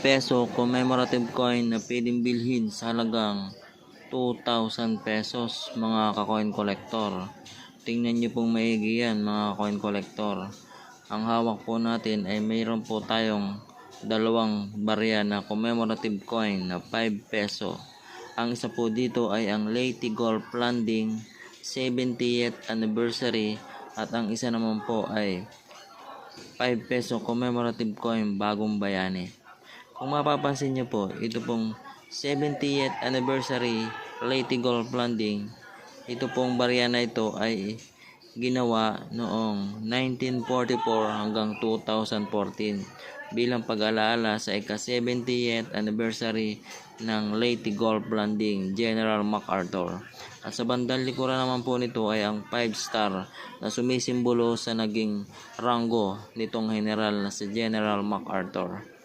peso commemorative coin na pwedeng bilhin sa halagang 2,000 pesos mga ka-coin collector. Tingnan nyo pong maigi yan mga coin collector. Ang hawak po natin ay mayroon po tayong dalawang barya na commemorative coin na 5 peso. Ang isa po dito ay ang Leyte Golf Landing 70th anniversary at ang isa naman po ay 5 peso commemorative coin Bagong Bayani. Kung mapapansin nyo po, ito pong 70th anniversary Leyte Golf Landing, ito pong barya na ito ay ginawa noong 1944 hanggang 2014 bilang pag-alaala sa ika-70th anniversary ng Leyte Golf Landing General MacArthur. At sa bandang likuran naman po nito ay ang 5-star na sumisimbolo sa naging ranggo nitong general na si General MacArthur.